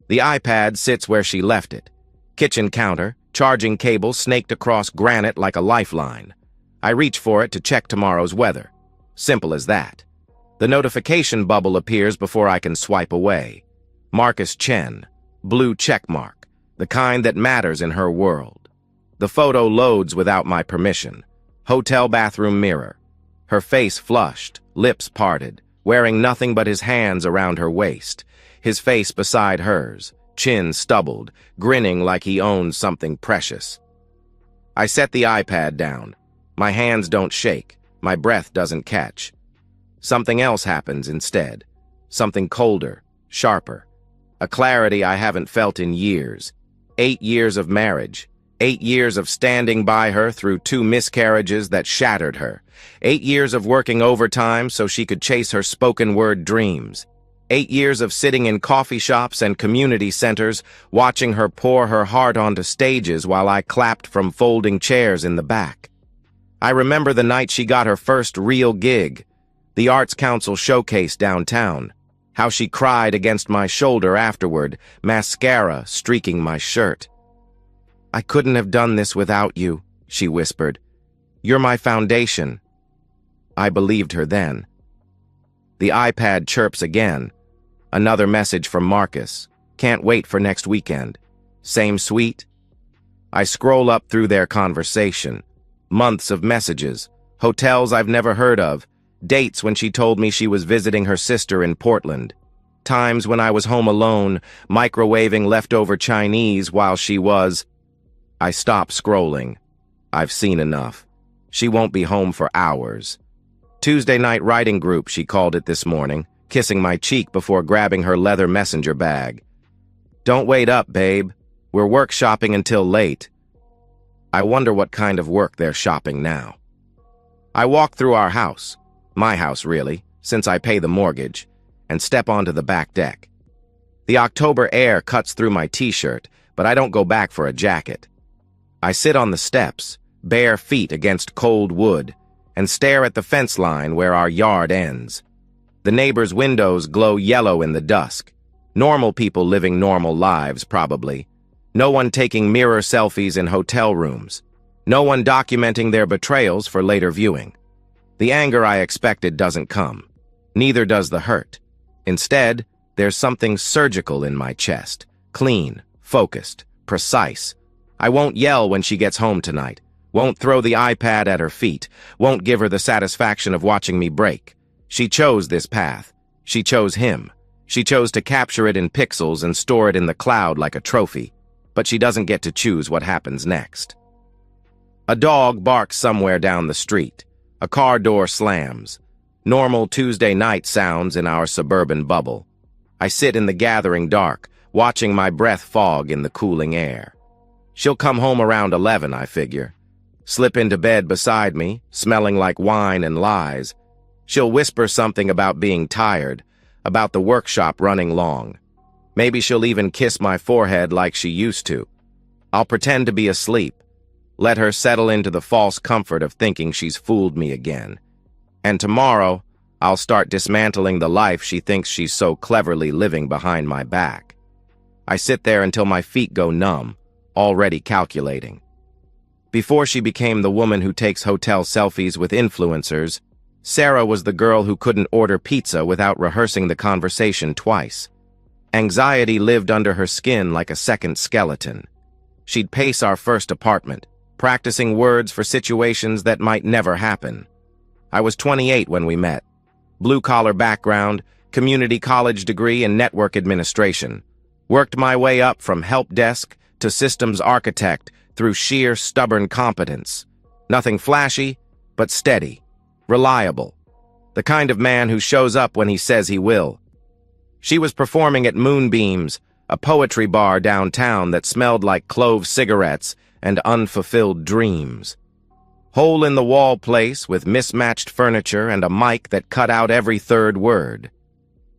The iPad sits where she left it. Kitchen counter, charging cable snaked across granite like a lifeline. I reach for it to check tomorrow's weather. Simple as that. The notification bubble appears before I can swipe away. Marcus Chen, blue checkmark, the kind that matters in her world. The photo loads without my permission. Hotel bathroom mirror. Her face flushed, lips parted, wearing nothing but his hands around her waist. His face beside hers, chin stubbled, grinning like he owned something precious. I set the iPad down. My hands don't shake. My breath doesn't catch. Something else happens instead. Something colder, sharper. A clarity I haven't felt in years. 8 years of marriage. 8 years of standing by her through 2 miscarriages that shattered her. 8 years of working overtime so she could chase her spoken-word dreams. 8 years of sitting in coffee shops and community centers, watching her pour her heart onto stages while I clapped from folding chairs in the back. I remember the night she got her first real gig, the Arts Council showcase downtown, how she cried against my shoulder afterward, mascara streaking my shirt. "I couldn't have done this without you," she whispered. "You're my foundation." I believed her then. The iPad chirps again. Another message from Marcus. "Can't wait for next weekend." Same sweet? I scroll up through their conversation. Months of messages. Hotels I've never heard of. Dates when she told me she was visiting her sister in Portland. Times when I was home alone, microwaving leftover Chinese while she was... I stop scrolling. I've seen enough. She won't be home for hours. Tuesday night writing group, she called it this morning, kissing my cheek before grabbing her leather messenger bag. "Don't wait up, babe. We're workshopping until late." I wonder what kind of work they're shopping now. I walk through our house, my house really, since I pay the mortgage, and step onto the back deck. The October air cuts through my t-shirt, but I don't go back for a jacket. I sit on the steps, bare feet against cold wood, and stare at the fence line where our yard ends. The neighbors' windows glow yellow in the dusk. Normal people living normal lives, probably. No one taking mirror selfies in hotel rooms. No one documenting their betrayals for later viewing. The anger I expected doesn't come. Neither does the hurt. Instead, there's something surgical in my chest. Clean, focused, precise. I won't yell when she gets home tonight. Won't throw the iPad at her feet. Won't give her the satisfaction of watching me break. She chose this path. She chose him. She chose to capture it in pixels and store it in the cloud like a trophy. But she doesn't get to choose what happens next. A dog barks somewhere down the street. A car door slams. Normal Tuesday night sounds in our suburban bubble. I sit in the gathering dark, watching my breath fog in the cooling air. She'll come home around 11, I figure. Slip into bed beside me, smelling like wine and lies. She'll whisper something about being tired, about the workshop running long. Maybe she'll even kiss my forehead like she used to. I'll pretend to be asleep. Let her settle into the false comfort of thinking she's fooled me again. And tomorrow, I'll start dismantling the life she thinks she's so cleverly living behind my back. I sit there until my feet go numb, already calculating. Before she became the woman who takes hotel selfies with influencers, Sarah was the girl who couldn't order pizza without rehearsing the conversation twice. Anxiety lived under her skin like a second skeleton. She'd pace our first apartment, practicing words for situations that might never happen. I was 28 when we met. Blue-collar background, community college degree in network administration. Worked my way up from help desk to systems architect through sheer stubborn competence. Nothing flashy, but steady, reliable. The kind of man who shows up when he says he will. She was performing at Moonbeams, a poetry bar downtown that smelled like clove cigarettes and unfulfilled dreams. Hole-in-the-wall place with mismatched furniture and a mic that cut out every third word.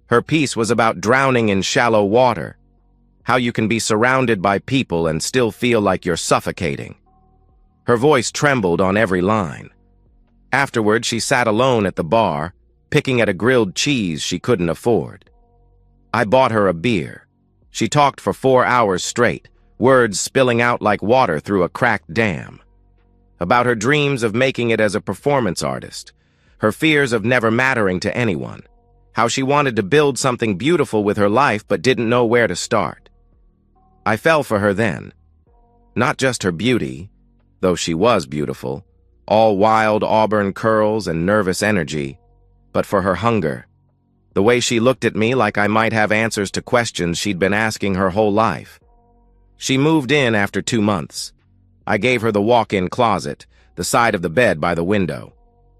Her piece was about drowning in shallow water, how you can be surrounded by people and still feel like you're suffocating. Her voice trembled on every line. Afterward, she sat alone at the bar, picking at a grilled cheese she couldn't afford. I bought her a beer. She talked for 4 hours straight, words spilling out like water through a cracked dam. About her dreams of making it as a performance artist, her fears of never mattering to anyone, how she wanted to build something beautiful with her life but didn't know where to start. I fell for her then. Not just her beauty, though she was beautiful, all wild auburn curls and nervous energy, but for her hunger. The way she looked at me like I might have answers to questions she'd been asking her whole life. She moved in after 2 months. I gave her the walk-in closet, the side of the bed by the window.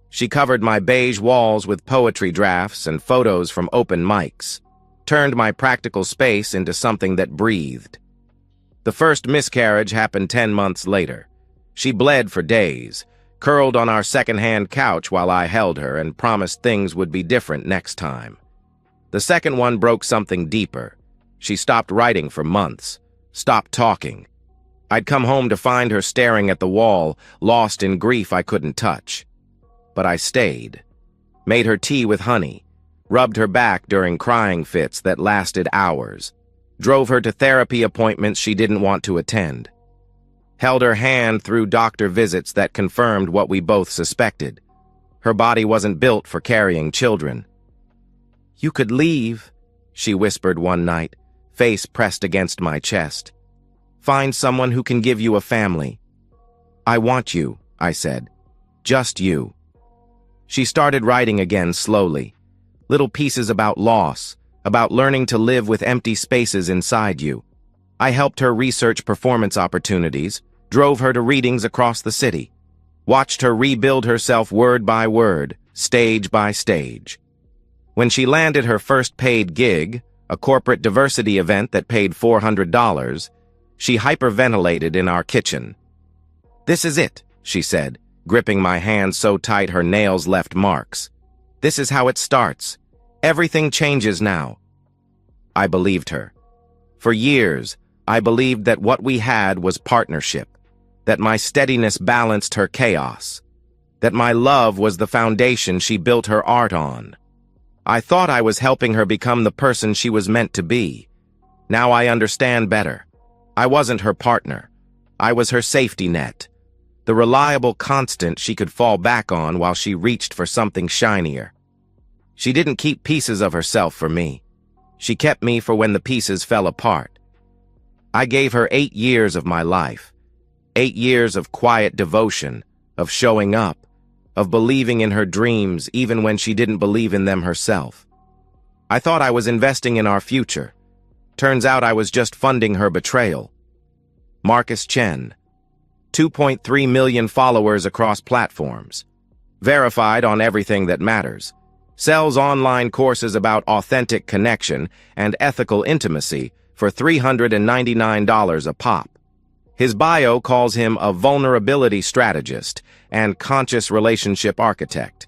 She covered my beige walls with poetry drafts and photos from open mics, turned my practical space into something that breathed. The first miscarriage happened 10 months later. She bled for days, curled on our second-hand couch while I held her and promised things would be different next time. The second one broke something deeper. She stopped writing for months, stopped talking. I'd come home to find her staring at the wall, lost in grief I couldn't touch. But I stayed, made her tea with honey, rubbed her back during crying fits that lasted hours, drove her to therapy appointments she didn't want to attend, held her hand through doctor visits that confirmed what we both suspected. Her body wasn't built for carrying children. "You could leave," she whispered one night, face pressed against my chest. "Find someone who can give you a family." "I want you," I said. "Just you." She started writing again slowly, little pieces about loss, about learning to live with empty spaces inside you. I helped her research performance opportunities, drove her to readings across the city, watched her rebuild herself word by word, stage by stage. When she landed her first paid gig, a corporate diversity event that paid $400, she hyperventilated in our kitchen. "This is it," she said, gripping my hand so tight her nails left marks. "This is how it starts. Everything changes now." I believed her. For years, I believed that what we had was partnership, that my steadiness balanced her chaos, that my love was the foundation she built her art on. I thought I was helping her become the person she was meant to be. Now I understand better. I wasn't her partner. I was her safety net, the reliable constant she could fall back on while she reached for something shinier. She didn't keep pieces of herself for me. She kept me for when the pieces fell apart. I gave her 8 years of my life, 8 years of quiet devotion, of showing up, of believing in her dreams even when she didn't believe in them herself. I thought I was investing in our future. Turns out I was just funding her betrayal. Marcus Chen, 2.3 million followers across platforms, verified on everything that matters, sells online courses about authentic connection and ethical intimacy for $399 a pop. His bio calls him a vulnerability strategist and conscious relationship architect.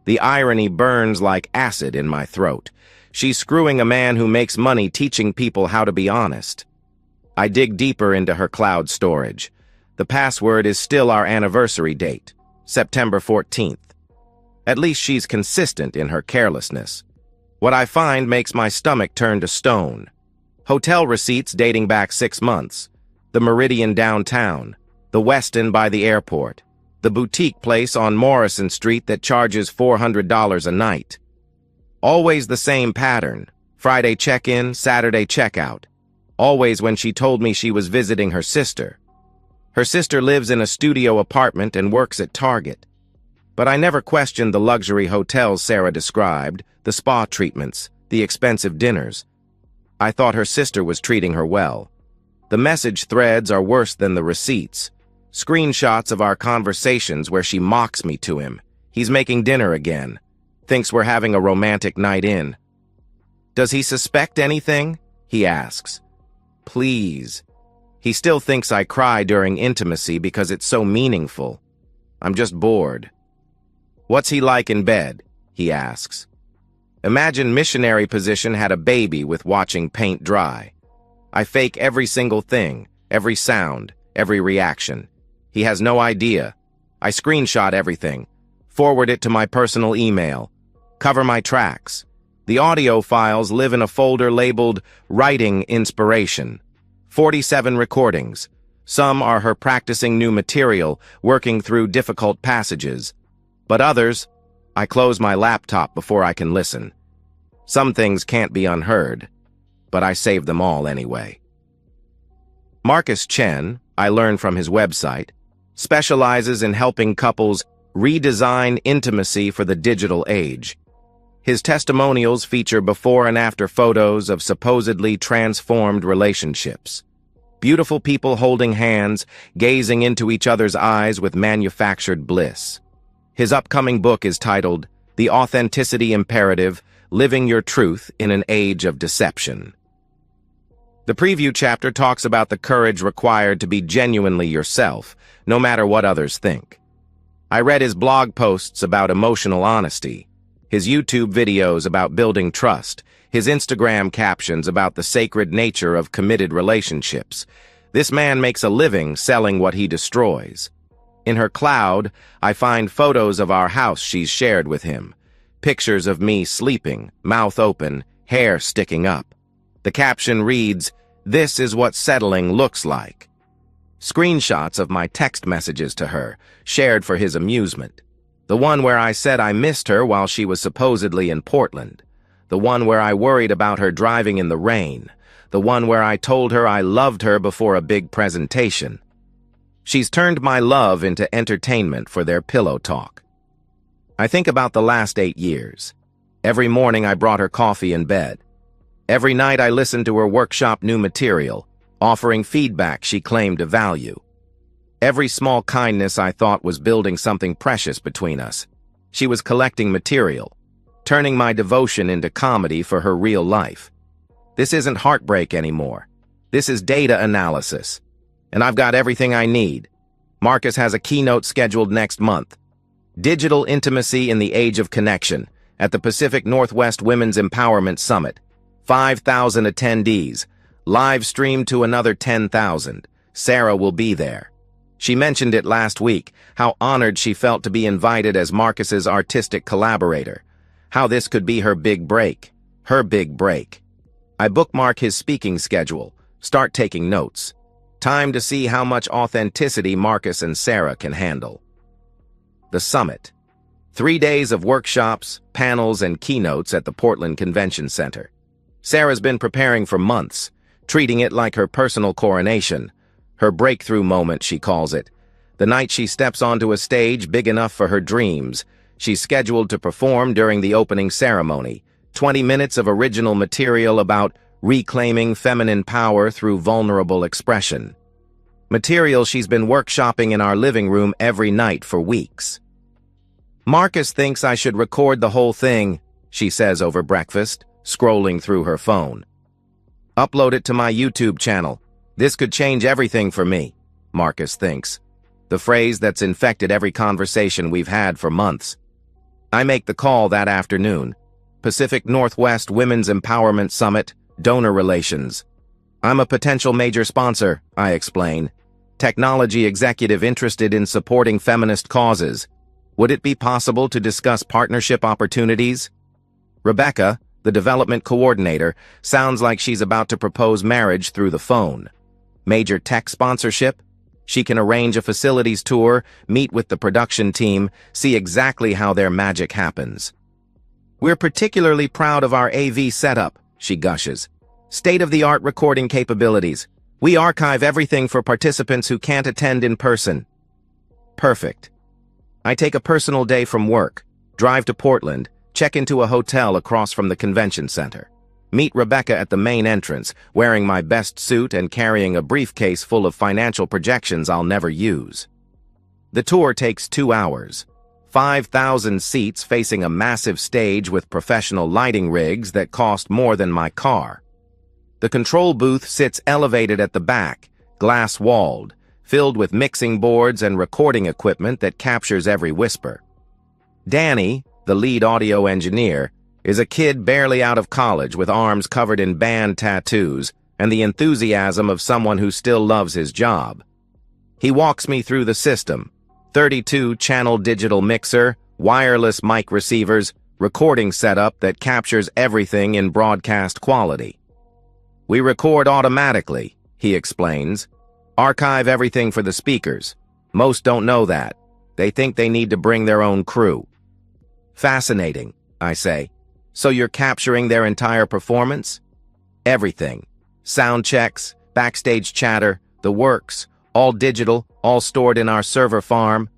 The irony burns like acid in my throat. She's screwing a man who makes money teaching people how to be honest. I dig deeper into her cloud storage. The password is still our anniversary date, September 14th. At least she's consistent in her carelessness. What I find makes my stomach turn to stone. Hotel receipts dating back 6 months. The Meridian downtown, the Westin by the airport, the boutique place on Morrison Street that charges $400 a night. Always the same pattern, Friday check-in, Saturday check-out. Always when she told me she was visiting her sister. Her sister lives in a studio apartment and works at Target. But I never questioned the luxury hotels Sarah described, the spa treatments, the expensive dinners. I thought her sister was treating her well. The message threads are worse than the receipts. Screenshots of our conversations where she mocks me to him. He's making dinner again. Thinks we're having a romantic night in. "Does he suspect anything?" he asks. Please. He still thinks I cry during intimacy because it's so meaningful. I'm just bored. "What's he like in bed?" he asks. Imagine missionary position had a baby with watching paint dry. I fake every single thing, every sound, every reaction. He has no idea. I screenshot everything, forward it to my personal email, cover my tracks. The audio files live in a folder labeled Writing Inspiration. 47 recordings. Some are her practicing new material, working through difficult passages. But others, I close my laptop before I can listen. Some things can't be unheard, but I save them all anyway. Marcus Chen, I learned from his website, specializes in helping couples redesign intimacy for the digital age. His testimonials feature before and after photos of supposedly transformed relationships. Beautiful people holding hands, gazing into each other's eyes with manufactured bliss. His upcoming book is titled The Authenticity Imperative: Living Your Truth in an Age of Deception. The preview chapter talks about the courage required to be genuinely yourself, no matter what others think. I read his blog posts about emotional honesty, his YouTube videos about building trust, his Instagram captions about the sacred nature of committed relationships. This man makes a living selling what he destroys. In her cloud, I find photos of our house she's shared with him. Pictures of me sleeping, mouth open, hair sticking up. The caption reads, "This is what settling looks like." Screenshots of my text messages to her, shared for his amusement. The one where I said I missed her while she was supposedly in Portland. The one where I worried about her driving in the rain. The one where I told her I loved her before a big presentation. She's turned my love into entertainment for their pillow talk. I think about the last 8 years. Every morning I brought her coffee in bed. Every night I listened to her workshop new material, offering feedback she claimed to value. Every small kindness I thought was building something precious between us. She was collecting material, turning my devotion into comedy for her real life. This isn't heartbreak anymore. This is data analysis. And I've got everything I need. Marcus has a keynote scheduled next month. Digital Intimacy in the Age of Connection at the Pacific Northwest Women's Empowerment Summit. 5,000 attendees. Live streamed to another 10,000. Sarah will be there. She mentioned it last week, how honored she felt to be invited as Marcus's artistic collaborator. How this could be her big break. Her big break. I bookmark his speaking schedule, start taking notes. Time to see how much authenticity Marcus and Sarah can handle. The summit. 3 days of workshops, panels, and keynotes at the Portland Convention Center. Sarah's been preparing for months, treating it like her personal coronation. Her breakthrough moment, she calls it. The night she steps onto a stage big enough for her dreams, she's scheduled to perform during the opening ceremony. 20 minutes of original material about reclaiming feminine power through vulnerable expression. Material she's been workshopping in our living room every night for weeks. Marcus thinks I should record the whole thing, she says over breakfast, scrolling through her phone. Upload it to my YouTube channel. This could change everything for me, Marcus thinks. The phrase that's infected every conversation we've had for months. I make the call that afternoon. Pacific Northwest Women's Empowerment Summit, Donor Relations. I'm a potential major sponsor, I explain. Technology executive interested in supporting feminist causes. Would it be possible to discuss partnership opportunities? Rebecca, the development coordinator, sounds like she's about to propose marriage through the phone. Major tech sponsorship? She can arrange a facilities tour, meet with the production team, see exactly how their magic happens. We're particularly proud of our AV setup, she gushes. State-of-the-art recording capabilities. We archive everything for participants who can't attend in person. Perfect. I take a personal day from work, drive to Portland, check into a hotel across from the convention center. Meet Rebecca at the main entrance, wearing my best suit and carrying a briefcase full of financial projections I'll never use. The tour takes 2 hours. 5,000 seats facing a massive stage with professional lighting rigs that cost more than my car. The control booth sits elevated at the back, glass-walled, filled with mixing boards and recording equipment that captures every whisper. Danny, the lead audio engineer, is a kid barely out of college with arms covered in band tattoos and the enthusiasm of someone who still loves his job. He walks me through the system: 32-channel digital mixer, wireless mic receivers, recording setup that captures everything in broadcast quality. We record automatically, he explains. Archive everything for the speakers. Most don't know that. They think they need to bring their own crew. Fascinating, I say. So you're capturing their entire performance? Everything. Sound checks, backstage chatter, the works, all digital, all stored in our server farm.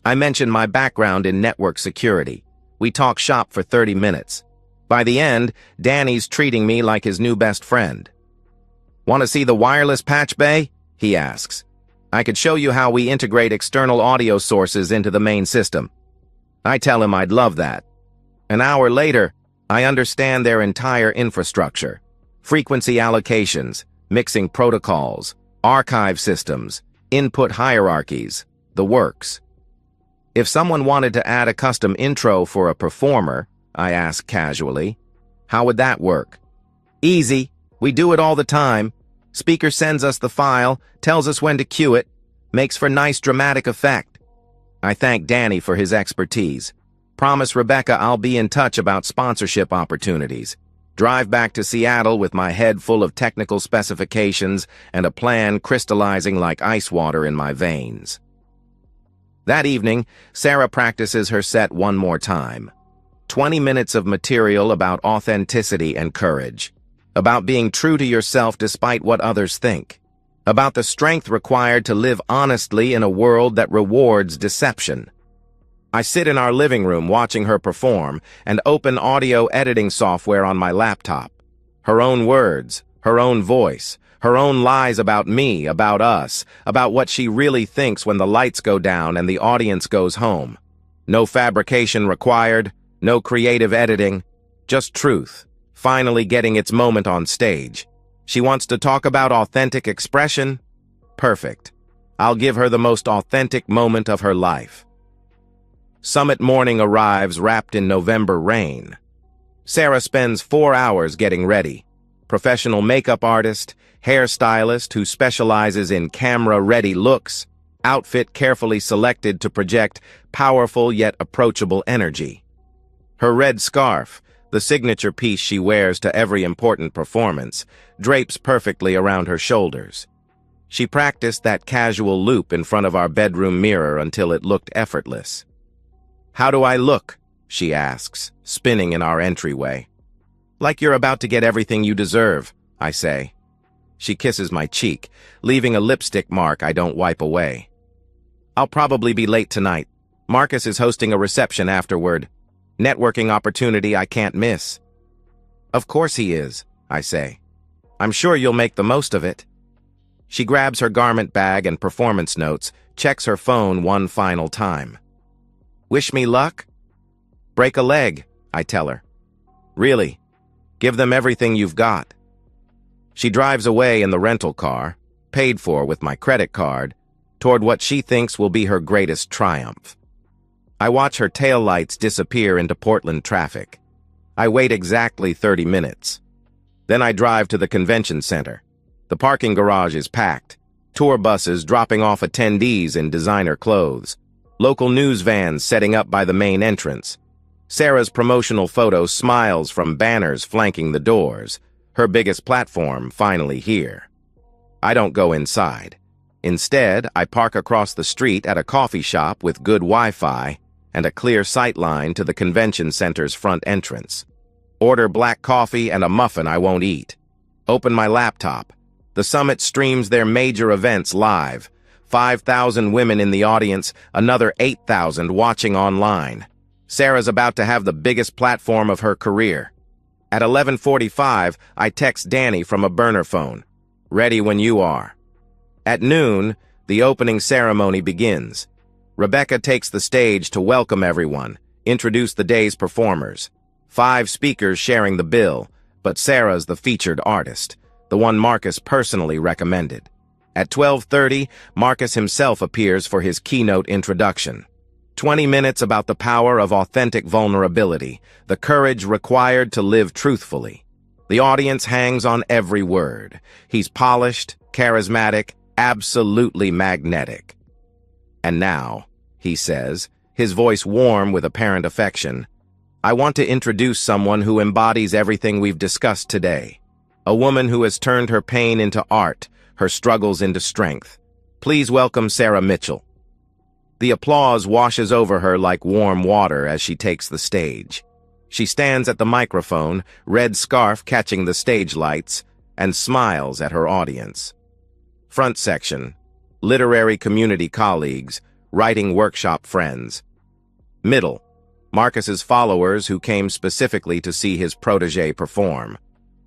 I mention my background in network security. We talk shop for 30 minutes. By the end, Danny's treating me like his new best friend. Want to see the wireless patch bay? He asks. I could show you how we integrate external audio sources into the main system. I tell him I'd love that. An hour later, I understand their entire infrastructure. Frequency allocations, mixing protocols, archive systems, input hierarchies, the works. If someone wanted to add a custom intro for a performer, I ask casually, how would that work? Easy. We do it all the time. Speaker sends us the file, tells us when to cue it, makes for nice dramatic effect. I thank Danny for his expertise. Promise Rebecca I'll be in touch about sponsorship opportunities. Drive back to Seattle with my head full of technical specifications and a plan crystallizing like ice water in my veins. That evening, Sarah practices her set one more time. 20 minutes of material about authenticity and courage. About being true to yourself despite what others think. About the strength required to live honestly in a world that rewards deception. I sit in our living room watching her perform and open audio editing software on my laptop. Her own words, her own voice, her own lies about me, about us, about what she really thinks when the lights go down and the audience goes home. No fabrication required, no creative editing, just truth, finally getting its moment on stage. She wants to talk about authentic expression? Perfect. I'll give her the most authentic moment of her life. Summit morning arrives wrapped in November rain. Sarah spends 4 hours getting ready. Professional makeup artist, hairstylist who specializes in camera-ready looks, outfit carefully selected to project powerful yet approachable energy. Her red scarf, the signature piece she wears to every important performance, drapes perfectly around her shoulders. She practiced that casual loop in front of our bedroom mirror until it looked effortless. How do I look? She asks, spinning in our entryway. Like you're about to get everything you deserve, I say. She kisses my cheek, leaving a lipstick mark I don't wipe away. I'll probably be late tonight. Marcus is hosting a reception afterward. Networking opportunity I can't miss. Of course he is, I say. I'm sure you'll make the most of it. She grabs her garment bag and performance notes, checks her phone one final time. Wish me luck? Break a leg, I tell her. Really? Give them everything you've got. She drives away in the rental car, paid for with my credit card, toward what she thinks will be her greatest triumph. I watch her taillights disappear into Portland traffic. I wait exactly 30 minutes. Then I drive to the convention center. The parking garage is packed. Tour buses dropping off attendees in designer clothes. Local news vans setting up by the main entrance. Sarah's promotional photo smiles from banners flanking the doors, her biggest platform finally here. I don't go inside. Instead, I park across the street at a coffee shop with good Wi-Fi and a clear sightline to the convention center's front entrance. Order black coffee and a muffin I won't eat. Open my laptop. The summit streams their major events live. 5,000 women in the audience, another 8,000 watching online. Sarah's about to have the biggest platform of her career. At 11:45, I text Danny from a burner phone. Ready when you are. At noon, the opening ceremony begins. Rebecca takes the stage to welcome everyone, introduce the day's performers. 5 speakers sharing the bill, but Sarah's the featured artist, the one Marcus personally recommended. At 12:30, Marcus himself appears for his keynote introduction. 20 minutes about the power of authentic vulnerability, the courage required to live truthfully. The audience hangs on every word. He's polished, charismatic, absolutely magnetic. And now, he says, his voice warm with apparent affection, I want to introduce someone who embodies everything we've discussed today. A woman who has turned her pain into art, her struggles into strength. Please welcome Sarah Mitchell. The applause washes over her like warm water as she takes the stage. She stands at the microphone, red scarf catching the stage lights, and smiles at her audience. Front section: literary community colleagues, writing workshop friends. Middle: Marcus's followers who came specifically to see his protege perform.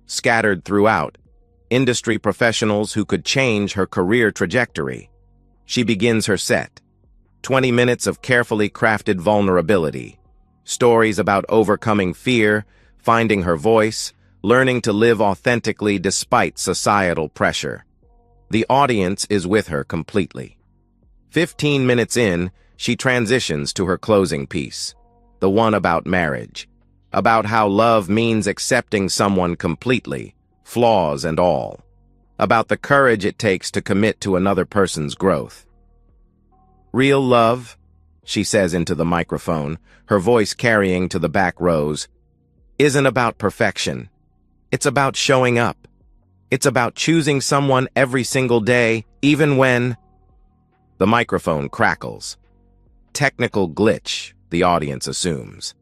Scattered throughout: industry professionals who could change her career trajectory. She begins her set. 20 minutes of carefully crafted vulnerability. Stories about overcoming fear, finding her voice, learning to live authentically despite societal pressure. The audience is with her completely. 15 minutes in, she transitions to her closing piece, the one about marriage, about how love means accepting someone completely, flaws and all, about the courage it takes to commit to another person's growth. Real love, she says into the microphone, her voice carrying to the back rows, isn't about perfection. It's about showing up. It's about choosing someone every single day, even when... The microphone crackles. Technical glitch, the audience assumes.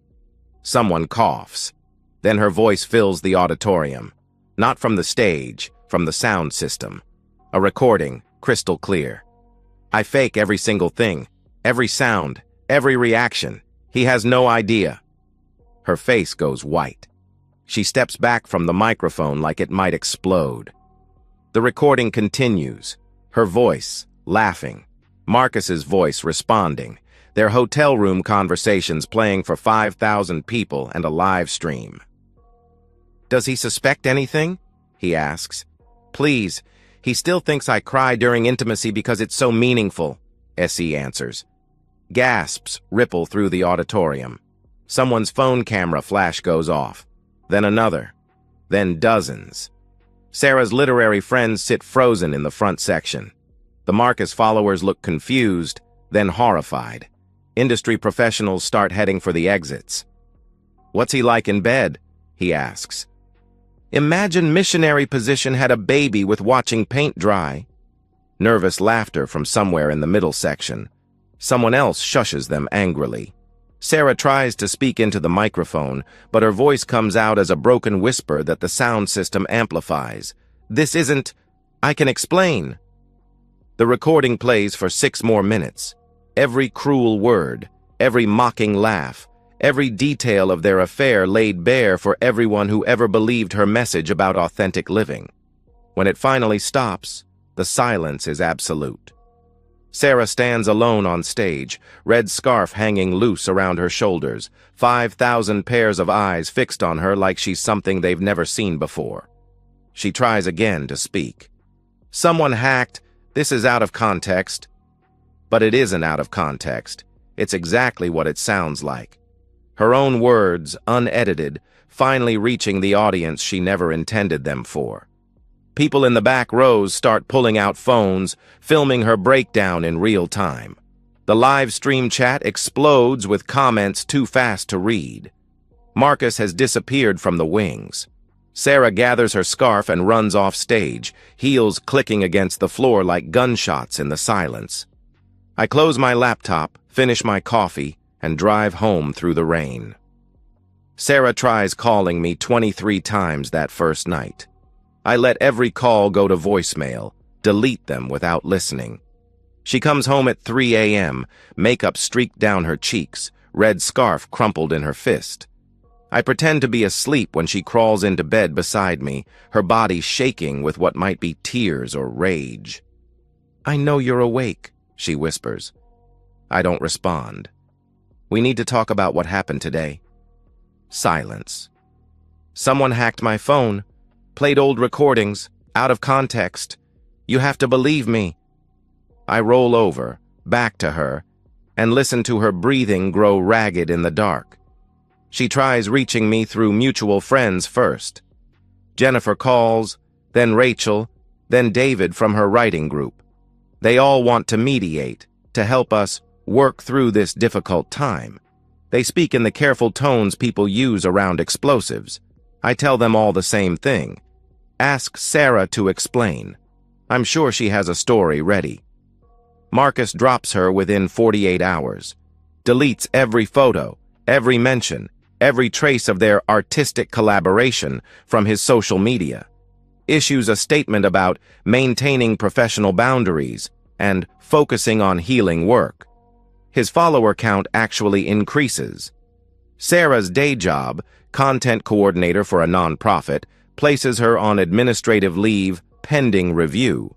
Someone coughs. Then her voice fills the auditorium. Not from the stage, from the sound system. A recording, crystal clear. I fake every single thing, every sound, every reaction. He has no idea. Her face goes white. She steps back from the microphone like it might explode. The recording continues, her voice, laughing, Marcus's voice responding, their hotel room conversations playing for 5,000 people and a live stream. Does he suspect anything? He asks. Please, he still thinks I cry during intimacy because it's so meaningful, S.E. answers. Gasps ripple through the auditorium. Someone's phone camera flash goes off. Then another. Then dozens. Sarah's literary friends sit frozen in the front section. The Marcus followers look confused, then horrified. Industry professionals start heading for the exits. What's he like in bed? He asks. Imagine missionary position had a baby with watching paint dry. Nervous laughter from somewhere in the middle section. Someone else shushes them angrily. Sarah tries to speak into the microphone, but her voice comes out as a broken whisper that the sound system amplifies. This isn't... I can explain. The recording plays for 6 more minutes. Every cruel word, every mocking laugh, every detail of their affair laid bare for everyone who ever believed her message about authentic living. When it finally stops, the silence is absolute. Sarah stands alone on stage, red scarf hanging loose around her shoulders, 5,000 pairs of eyes fixed on her like she's something they've never seen before. She tries again to speak. Someone hacked, this is out of context. But it isn't out of context. It's exactly what it sounds like. Her own words, unedited, finally reaching the audience she never intended them for. People in the back rows start pulling out phones, filming her breakdown in real time. The live stream chat explodes with comments too fast to read. Marcus has disappeared from the wings. Sarah gathers her scarf and runs off stage, heels clicking against the floor like gunshots in the silence. I close my laptop, finish my coffee, and drive home through the rain. Sarah tries calling me 23 times that first night. I let every call go to voicemail, delete them without listening. She comes home at 3 a.m., makeup streaked down her cheeks, red scarf crumpled in her fist. I pretend to be asleep when she crawls into bed beside me, her body shaking with what might be tears or rage. I know you're awake, she whispers. I don't respond. We need to talk about what happened today. Silence. Someone hacked my phone, played old recordings, out of context. You have to believe me. I roll over, back to her, and listen to her breathing grow ragged in the dark. She tries reaching me through mutual friends first. Jennifer calls, then Rachel, then David from her writing group. They all want to mediate, to help us work through this difficult time. They speak in the careful tones people use around explosives. I tell them all the same thing. Ask Sarah to explain. I'm sure she has a story ready. Marcus drops her within 48 hours. Deletes every photo, every mention, every trace of their artistic collaboration from his social media. Issues a statement about maintaining professional boundaries and focusing on healing work. His follower count actually increases. Sarah's day job, content coordinator for a nonprofit, places her on administrative leave pending review.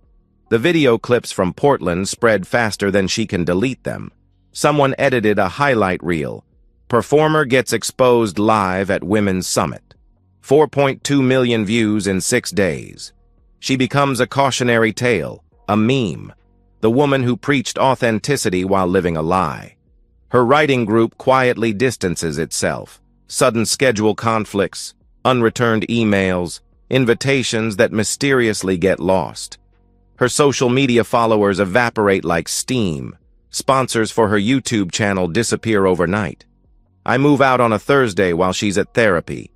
The video clips from Portland spread faster than she can delete them. Someone edited a highlight reel. Performer gets exposed live at Women's Summit. 4.2 million views in 6 days. She becomes a cautionary tale, a meme. The woman who preached authenticity while living a lie. Her writing group quietly distances itself. Sudden schedule conflicts, unreturned emails, invitations that mysteriously get lost. Her social media followers evaporate like steam. Sponsors for her YouTube channel disappear overnight. I move out on a Thursday while she's at therapy.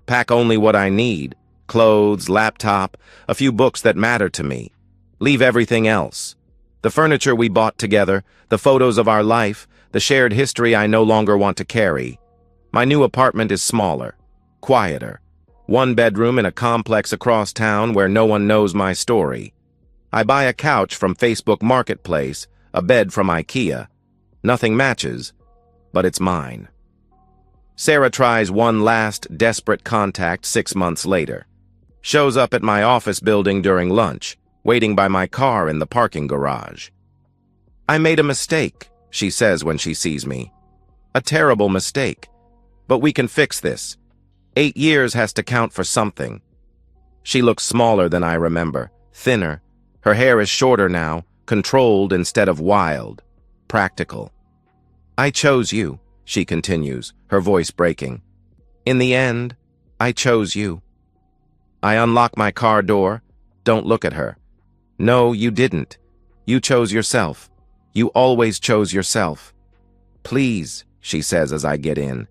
Pack only what I need, clothes, laptop, a few books that matter to me. Leave everything else. The furniture we bought together, the photos of our life, the shared history I no longer want to carry. My new apartment is smaller, quieter. 1 bedroom in a complex across town where no one knows my story. I buy a couch from Facebook Marketplace, a bed from IKEA. Nothing matches, but it's mine. Sarah tries one last desperate contact 6 months later. Shows up at my office building during lunch, waiting by my car in the parking garage. I made a mistake, she says when she sees me. A terrible mistake. But we can fix this. 8 years has to count for something. She looks smaller than I remember, thinner. Her hair is shorter now, controlled instead of wild, practical. I chose you, she continues, her voice breaking. In the end, I chose you. I unlock my car door. Don't look at her. No, you didn't. You chose yourself. You always chose yourself. Please, she says as I get in.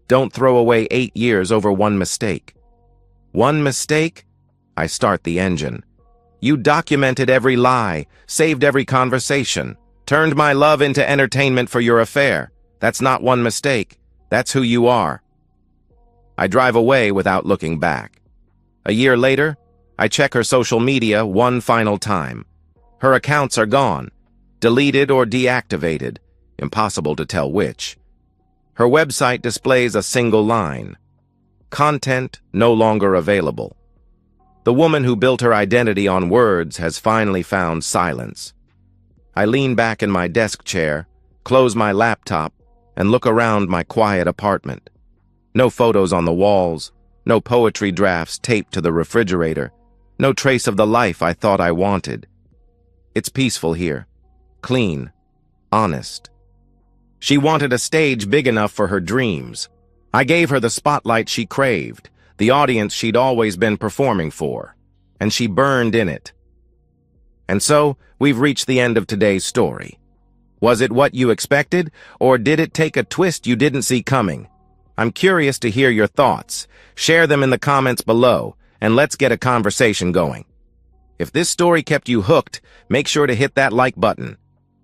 Don't throw away 8 years over one mistake. One mistake? I start the engine. You documented every lie, saved every conversation, turned my love into entertainment for your affair. That's not one mistake. That's who you are. I drive away without looking back. A year later, I check her social media one final time. Her accounts are gone, deleted or deactivated, impossible to tell which. Her website displays a single line. Content no longer available. The woman who built her identity on words has finally found silence. I lean back in my desk chair, close my laptop, and look around my quiet apartment. No photos on the walls, no poetry drafts taped to the refrigerator, no trace of the life I thought I wanted. It's peaceful here, clean, honest. She wanted a stage big enough for her dreams. I gave her the spotlight she craved, the audience she'd always been performing for, and she burned in it. And so, we've reached the end of today's story. Was it what you expected, or did it take a twist you didn't see coming? I'm curious to hear your thoughts. Share them in the comments below, and let's get a conversation going. If this story kept you hooked, make sure to hit that like button.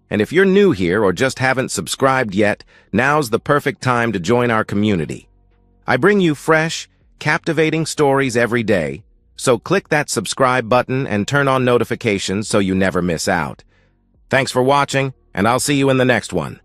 And if you're new here or just haven't subscribed yet, now's the perfect time to join our community. I bring you fresh, captivating stories every day, so click that subscribe button and turn on notifications so you never miss out. Thanks for watching, and I'll see you in the next one.